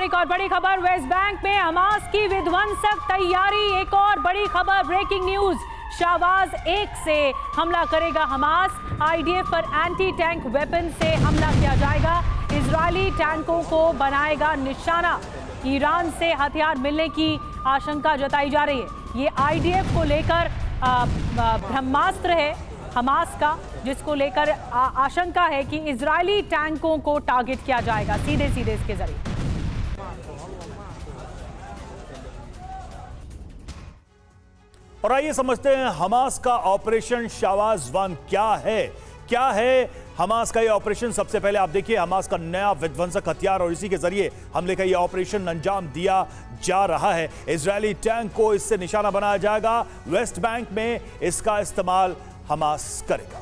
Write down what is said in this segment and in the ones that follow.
और एक और बड़ी खबर, वेस्ट बैंक में हमास की विध्वंसक तैयारी। एक और बड़ी खबर, ब्रेकिंग न्यूज, शाहबाज 1 से हमला करेगा हमास। आईडीएफ पर एंटी टैंक वेपन से हमला किया जाएगा। इजरायली टैंकों को बनाएगा निशाना। ईरान से हथियार मिलने की आशंका जताई जा रही है। ये आईडीएफ को लेकर ब्रह्मास्त्र है हमास का, जिसको लेकर आशंका है कि इजरायली टैंकों को टारगेट किया जाएगा सीधे सीधे इसके जरिए। और आइए समझते हैं हमास का ऑपरेशन शाहबाज 1 क्या है हमास का ये ऑपरेशन। सबसे पहले आप देखिए, हमास का नया विध्वंसक हथियार और इसी के जरिए हमले का ये ऑपरेशन अंजाम दिया जा रहा है। इजरायली टैंक को इससे निशाना बनाया जाएगा। वेस्ट बैंक में इसका इस्तेमाल हमास करेगा।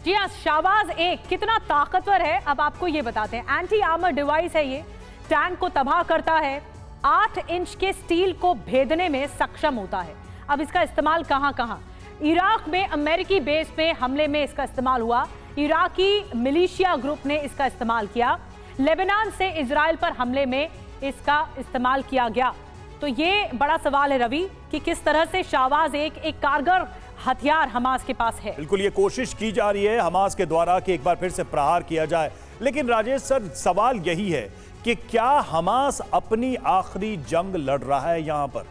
जी हाँ, शाहबाज 1 कितना ताकतवर है अब आपको ये बताते हैं। एंटी आर्मर डिवाइस है ये, टैंक को तबाह करता है, 8 इंच के स्टील को भेदने में सक्षम होता है। अब इसका इस्तेमाल कहां? इराक में अमेरिकी बेस पे हमले में इसका इस्तेमाल हुआ। इराकी मिलिशिया ग्रुप ने इसका इस्तेमाल किया। लेबनान से इजराइल पर हमले में इसका इस्तेमाल किया गया। तो ये बड़ा सवाल है रवि कि किस तरह से शाहबाज एक कारगर हथियार हमास के पास है। बिल्कुल, ये कोशिश की जा रही है हमास के द्वारा कि एक बार फिर से प्रहार किया जाए। लेकिन राजेश सर, सवाल यही है कि क्या हमास अपनी आखिरी जंग लड़ रहा है यहां पर?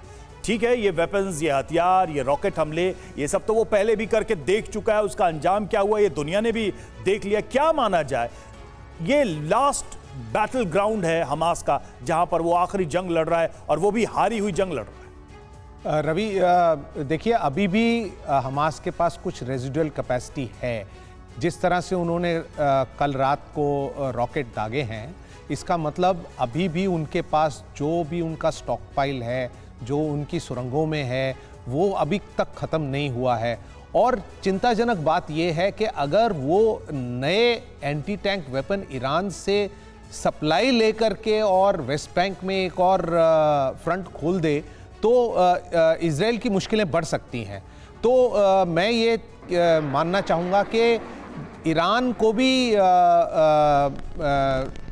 ठीक है, ये वेपन्स, ये हथियार, ये रॉकेट हमले, ये सब तो वो पहले भी करके देख चुका है। उसका अंजाम क्या हुआ ये दुनिया ने भी देख लिया। क्या माना जाए, ये लास्ट बैटल ग्राउंड है हमास का, जहां पर वो आखिरी जंग लड़ रहा है और वो भी हारी हुई जंग लड़ रहा है। रवि, देखिए, अभी भी हमास के पास कुछ रेजिडुअल कैपेसिटी है। जिस तरह से उन्होंने कल रात को रॉकेट दागे हैं, इसका मतलब अभी भी उनके पास जो भी उनका स्टॉक पाइल है, जो उनकी सुरंगों में है, वो अभी तक ख़त्म नहीं हुआ है। और चिंताजनक बात यह है कि अगर वो नए एंटी टैंक वेपन ईरान से सप्लाई लेकर के और वेस्ट बैंक में एक और फ्रंट खोल दे तो इजराइल की मुश्किलें बढ़ सकती हैं। तो मैं ये मानना चाहूँगा कि ईरान को भी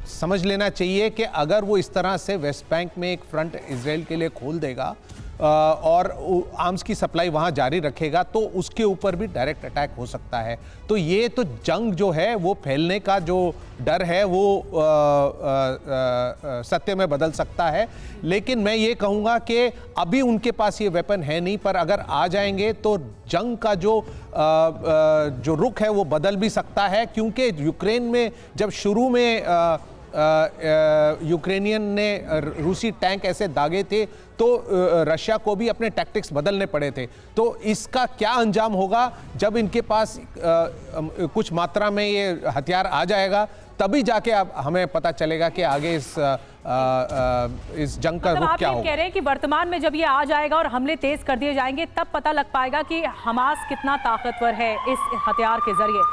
समझ लेना चाहिए कि अगर वो इस तरह से वेस्ट बैंक में एक फ्रंट इजराइल के लिए खोल देगा और आर्म्स की सप्लाई वहाँ जारी रखेगा तो उसके ऊपर भी डायरेक्ट अटैक हो सकता है। तो ये तो जंग जो है वो फैलने का जो डर है वो सत्य में बदल सकता है। लेकिन मैं ये कहूँगा कि अभी उनके पास ये वेपन है नहीं, पर अगर आ जाएंगे तो जंग का जो रुख है वो बदल भी सकता है। क्योंकि यूक्रेन में जब शुरू में यूक्रेनियन ने रूसी टैंक ऐसे दागे थे तो रशिया को भी अपने टैक्टिक्स बदलने पड़े थे। तो इसका क्या अंजाम होगा जब इनके पास कुछ मात्रा में ये हथियार आ जाएगा, तभी जाके अब हमें पता चलेगा कि आगे इस जंग का रुख क्या होगा। आप कह रहे हैं कि वर्तमान में जब ये आ जाएगा और हमले तेज कर दिए जाएंगे, तब पता लग पाएगा कि हमास कितना ताकतवर है इस हथियार के जरिए।